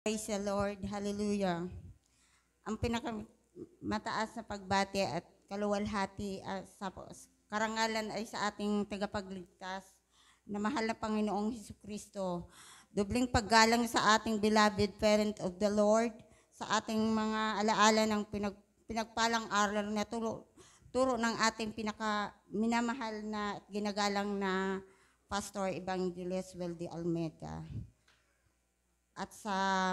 Praise the Lord. Hallelujah. Ang pinakamataas na pagbati at kaluwalhati sa karangalan ay sa ating tagapagligtas na mahal na Panginoong Hesukristo. Dubling paggalang sa ating beloved parent of the Lord, sa ating mga alaala ng pinagpalang aral na turo ng ating minamahal na at ginagalang na Pastor Evangelist Weldy Almeida. At sa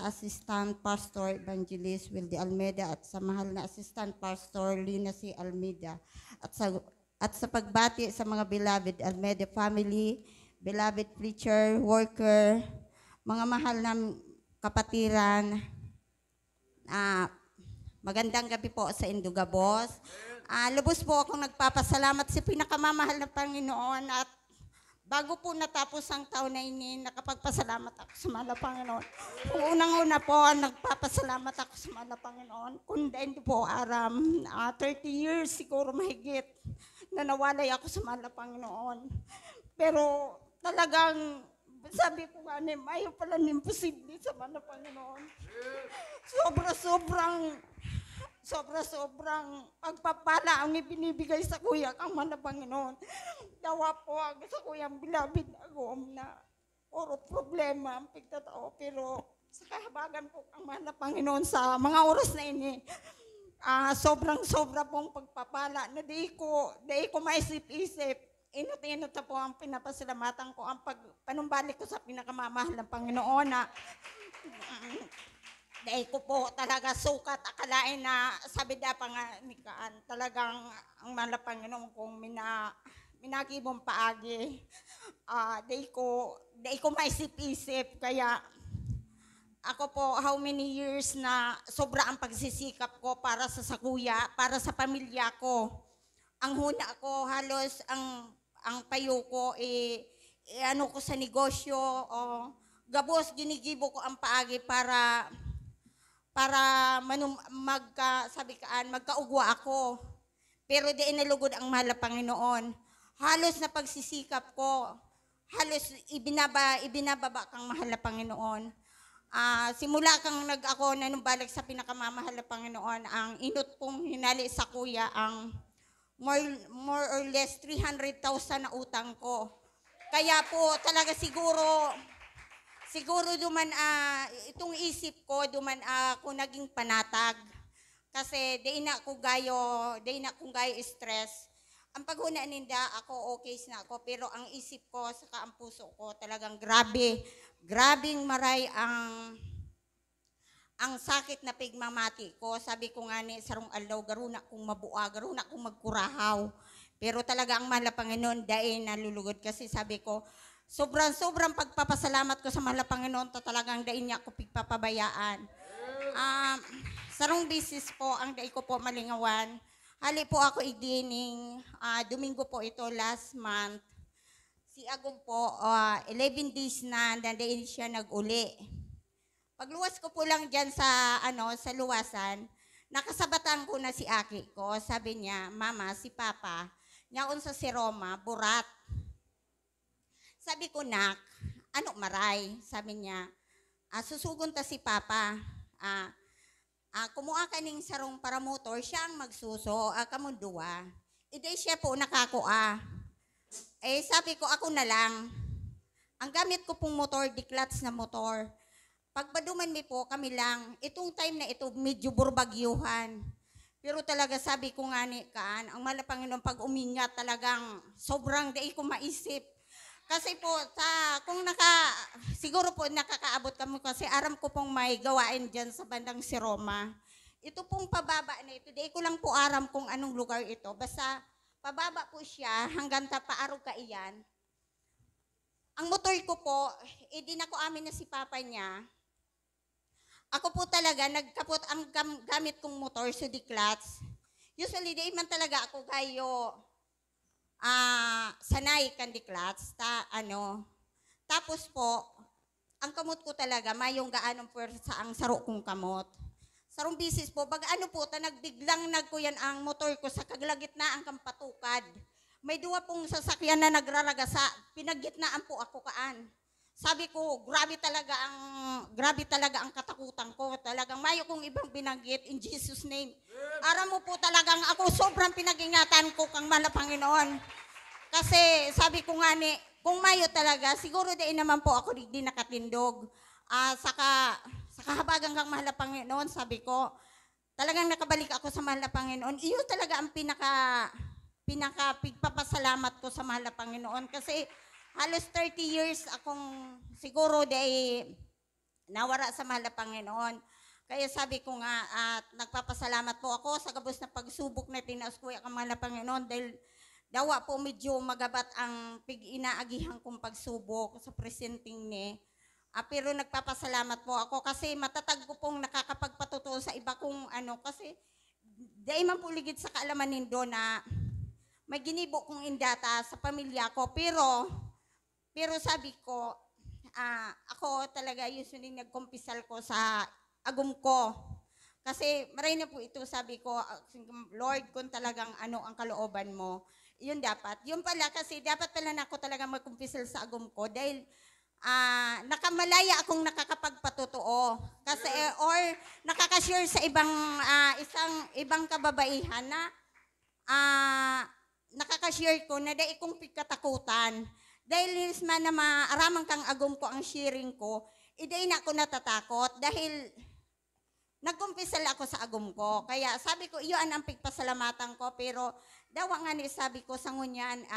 Assistant Pastor Evangelist Wilde Almeida at sa mahal na Assistant Pastor Lina C. Almeida at sa pagbati sa mga beloved Almeida family, beloved preacher, worker, mga mahal na kapatiran, magandang gabi po sa Indugabos. Lubos po akong nagpapasalamat sa pinakamamahal na Panginoon at bago po natapos ang taon na ini, nakapagpasalamat ako sa mahal na Panginoon. Kung unang-una po, nagpapasalamat ako sa mahal na Panginoon. Kung hindi po aram, 30 years siguro mahigit na nawalay ako sa mahal na Panginoon. Pero talagang, sabi ko nga, ayaw pala imposible sa mahal na Panginoon. Sobra-sobrang pagpapala ang ibinibigay sa kuya ang mahal na Panginoon. Dawa po ako sa kuyang bilabid ako na puro problema ang pagtatao. Pero sa kahabagan po ang mahal na Panginoon sa mga oras na ini, sobrang-sobra pong pagpapala na di ko maisip-isip. Inot-inot na po ang pinapasalamatan ko, ang panumbalik ko sa pinakamamahal ng Panginoon na dahil ko po talaga sukat akalain na sabi da pa nga ni Kaan, talagang ang mahal na Panginoon kong minagibong paagi. Dahil ko maisip-isip, kaya ako po how many years na sobra ang pagsisikap ko para sa sakuya, para sa pamilya ko. Ang huna ko halos ang payo ko ano ko sa negosyo, gabos ginigibo ko ang paagi para magkaugwa ako. Pero di inalugod ang mahal na Panginoon. Halos na pagsisikap ko, halos ibinababa kang mahal na Panginoon. Simula kang ako nanumbalik sa pinakamamahal na Panginoon, ang inot kong hinali sa kuya ang more or less 300,000 na utang ko. Kaya po talaga siguro duman itong isip ko duman ako naging panatag kasi di na ko gayo stress. Ang paghuna ninda ako okay na ako, pero ang isip ko saka ang puso ko talagang grabing maray ang sakit na pigmamati ko. Sabi ko nga ni sarong aldaw garuna kong mabua, garuna kong magkurahaw. Pero talaga ang mahal na Panginoon dahil nalulugod kasi sabi ko sobrang pagpapasalamat ko sa mahal na Panginoon ta talagang dahil niya ako pigpapabayaan. Sarong bisis po ang dahil ko po malingawan. Hali po ako idining Domingo po ito last month. Si Agong po 11 days na dahil siya nag-uli. Pagluwas ko po lang diyan sa luwasan, nakasabatan ko na si Aki ko. Sabi niya, "Mama, si Papa, nyaon sa si Roma, burat." Sabi ko, "Nak, ano maray?" Sabi niya, "Susugon ta si Papa. Kumuha ka ning sarong para motor, siya ang magsuso, kamunduwa." Iday siya po nakakua. Sabi ko, ako na lang. Ang gamit ko pong motor, di-clutch na motor. Pagbaduman mi po, kami lang. Itong time na ito, medyo burbagyuhan. Pero talaga sabi ko nga ni Kaan, ang mahal na Panginoon pag umingat talagang sobrang dai ko maisip. Kasi po, siguro po nakakaabot kami kasi aram ko pong may gawain dyan sa bandang si Roma. Ito pong pababa na ito, di ko lang po aram kung anong lugar ito. Basta pababa po siya hanggang paarog ka iyan. Ang motor ko po, di na ko amin na si Papa niya. Ako po talaga, nagkapot ang gamit kong motor, so di clutch. Usually, di man talaga ako kayo sanay kandi clutch tapos po ang kamot ko talaga mayong gaanong puwersa ang saro kong kamot. Sarong bisis po, nagdiglang nagkuyan ang motor ko sa kaglagit na ang kampatukad. may duwa pong sasakyan na nagraragasa, pinagitnaan po ako kaan. Sabi ko, grabe talaga ang katakutan ko. Talagang mayo kong ibang binanggit in Jesus name. Aram mo po talagang ako sobrang pinag-ingatan ko kang mahal na Panginoon. Kasi sabi ko nga ni, kung mayo talaga, siguro din naman po ako di nakatindog. Sa kahabagan kang mahal na Panginoon, sabi ko, talagang nakabalik ako sa mahal na Panginoon. Iyo talaga ang pigpapasalamat ko sa mahal na Panginoon. Kasi halos 30 years akong siguro dahil nawara sa mahal na Panginoon. Kaya sabi ko nga, at nagpapasalamat po ako sa gabos na pagsubok na tinaas ko ang mahal na Panginoon dahil dawa po medyo magabat ang pig-inaagihan kong pagsubok sa presenting ni. Pero nagpapasalamat po ako kasi matatag ko pong nakakapagpatuto sa iba kong kasi dahil man po ligid sa kaalaman nindo na may ginibo kong indata sa pamilya ko pero sabi ko, ako talaga usually nagkumpisal ko sa agum ko. Kasi maray na po ito, sabi ko, Lord, kung talagang ang kalooban mo, yun dapat. Yun pala, kasi dapat pala na ako talaga magkumpisal sa agum ko dahil nakamalaya akong nakakapagpatotoo. Kasi, or nakakashare sa ibang kababaihan na nakakashare ko na dahil kong pagkatakutan. Dahil man na maaramang kang agum ko ang sharing ko, iday na ako natatakot dahil nagkumpisal ako sa agum ko. Kaya sabi ko, iyon ang pagpasalamatan ko. Pero dawa nga ni sabi ko sa ngunyan,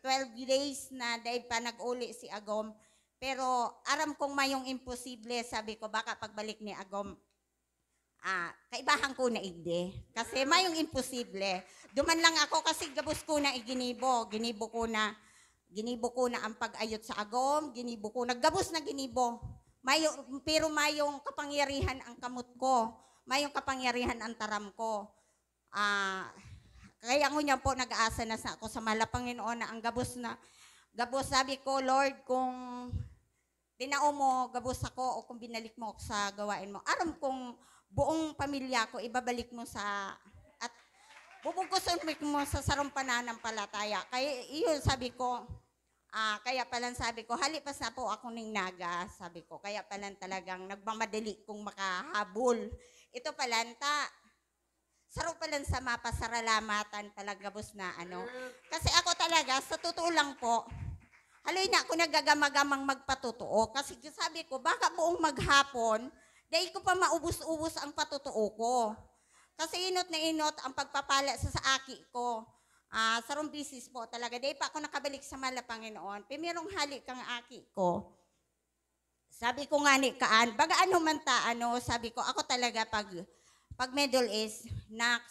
12 days na dahil pa nag-uli si agum. Pero aram kong mayong imposible, sabi ko, baka pagbalik ni agum, kaibahan ko na igde. Kasi mayong imposible. Duman lang ako kasi gabos ko na iginibo. Ginibo ko na ang pag-ayot sa agom, ginibo ko, naggabos na ginibo. Pero mayong kapangyarihan ang kamot ko, mayong kapangyarihan ang taram ko. Kaya ngunya po nag-aasa na sa ako sa mahal na Panginoon na ang gabos sabi ko, Lord, kung tinao mo, gabos ako o kung binalik mo ako sa gawain mo, aram kong buong pamilya ko, ibabalik mo at bubuguson mo sa sarumpanampalataya. Kaya iyon sabi ko, kaya palang sabi ko, halipas na po ako ng naga, sabi ko, kaya palang talagang nagmamadali kong makahabol. Ito palanta, saro palang sa mapasaralamatan talaga bus na Kasi ako talaga, sa totoo lang po, haloy na ako nagagagamang magpatotoo. Kasi sabi ko, baka buong maghapon, dahil ko pa maubos-ubos ang patotoo ko. Kasi inot na inot ang pagpapala sa aki ko. Sarong bisis po talaga. Dahil pa ako nakabalik sa mahal na Panginoon. Pimirong hali kang aki ko. Sabi ko nga ni Kaan, baga man sabi ko, ako talaga pag Middle East,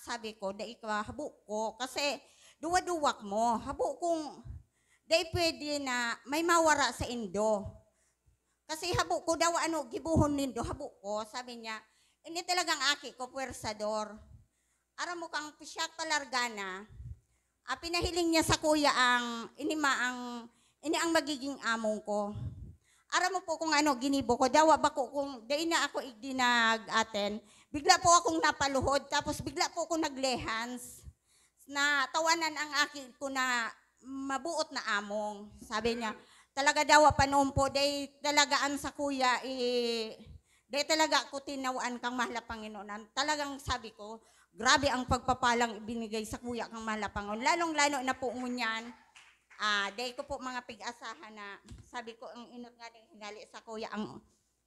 sabi ko, dahil ka habuk ko. Kasi duwa-duwak mo. Habuk kong, dahil pwede na may mawara sa Indo. Kasi habuk ko daw, gibuhon nindo, habuk ko. Sabi niya, hindi talagang aki ko, puwersador. Aram mo kang pisyak palargana, pinahiling niya sa kuya ini ang magiging among ko. Aram mo po kung ginibo ko, dawa ba ko kung dahil na ako nag-aten, bigla po akong napaluhod, tapos bigla po akong naglehans, na tawanan ang akin ko na mabuot na among. Sabi niya, talaga dawa pa noon po, dahil talagaan sa kuya, dahil talaga ako tinawaan kang mahal na Panginoon. Talagang sabi ko, grabe ang pagpapalang ibinigay sa kuya kang mahal na Panginoon. Lalong-lalo na po ngunyan, dahil ko po mga pig-asahan na, sabi ko, ang inot nga din hinali sa kuya, ang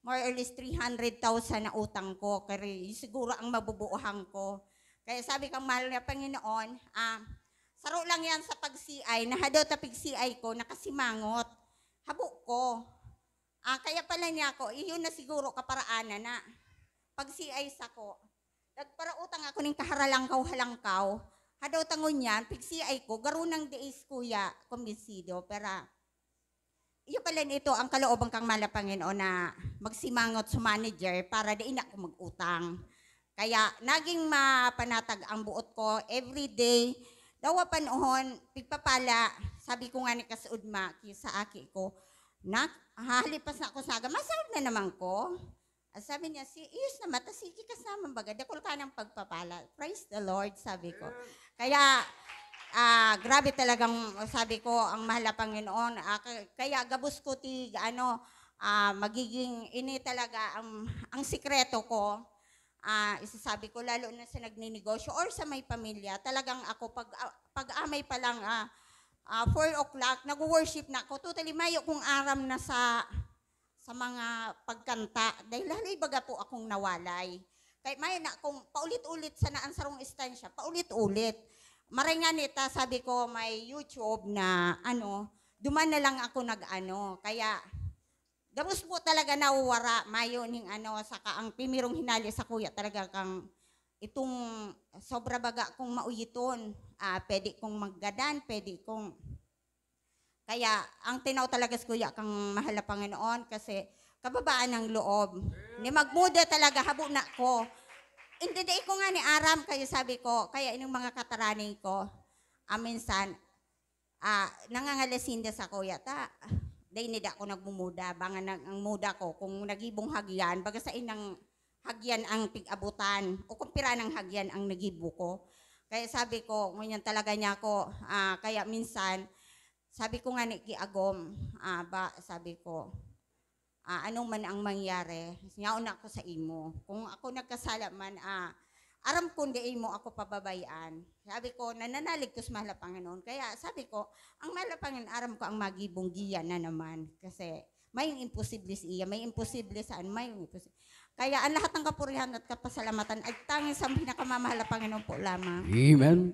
more or less 300,000 na utang ko. Kaya siguro ang mabubuuhan ko. Kaya sabi kang mahal na Panginoon, saro lang yan sa pag-CI, nahadaw ta pag-CI ko, nakasimangot. Habuk ko. Kaya pala niya ako, iyon na siguro kaparaanan na pag-CI sa ko. Nagparautang ako ng kaharalangkaw-halangkaw. Hadaw tangon yan, pag-CI ko, garunang days kuya, kumbinsido. Pero, iyo pala nito ang kaloobang kang mahal na Panginoon na magsimangot sa manager para diin ako mag-utang. Kaya, naging mapanatag ang buot ko everyday. Dawa panoon, pigpapala, sabi ko nga ni Kasudma, sa aki ko, halipas na ako sa aga, masarap na naman ko. Sabi niya, iyos naman, sige kas naman baga, dakol ka ng pagpapala. Praise the Lord, sabi ko. Kaya, grabe talagang sabi ko ang mahal na Panginoon. Kaya gabos ko ti magiging ini talaga ang sikreto ko. Isasabi ko lalo na sa nagninegosyo or sa may pamilya. Talagang ako pag-amay pa lang 4 o'clock nag-worship na ako. Totally mayo kung aram na sa mga pagkanta dahil halay baga po akong nawalay. Kaya may na kung paulit-ulit sa naansarong istansya, paulit-ulit. Maray nga nita, sabi ko may YouTube na duman na lang ako nag-ano. Kaya gabos po talaga nauwara, mayo ning saka ang pimirong hinali sa kuya talaga kang itong sobra baga kong mauyiton. Pwede kong maggadan, pwede kong kaya ang tinaw talaga sa kuya kang mahal na Panginoon kasi kababaan ng loob. Ni magmuda talaga, habo na ko. Hindi ko nga ni aram, kaya sabi ko, kaya inyong mga kataraning ko, minsan, nangangalasinda sa kuya, dahil hindi ako nagmumuda, banga ang muda ko, kung nagibong hagyan, baga sa inang hagyan ang pig-abutan, o kung pira ng hagyan ang nagibo ko. Kaya sabi ko, ngunyan talaga niya ako, kaya minsan, sabi ko nga ni Kiagom, sabi ko, anong man ang mangyari, ngaon ako sa imo. Kung ako nagkasala man, aram ko hindi mo ako pababayaan. Sabi ko, nananalig ko sa mahal na Panginoon. Kaya sabi ko, ang mahal na Panginoon, aram ko ang magibong giya na naman. Kasi may imposible siya, may imposible saan, may imposible. Kaya ang lahat ng kapurihan at kapasalamatan ay tanging sa pinakamamahal na Panginoon po lamang. Amen.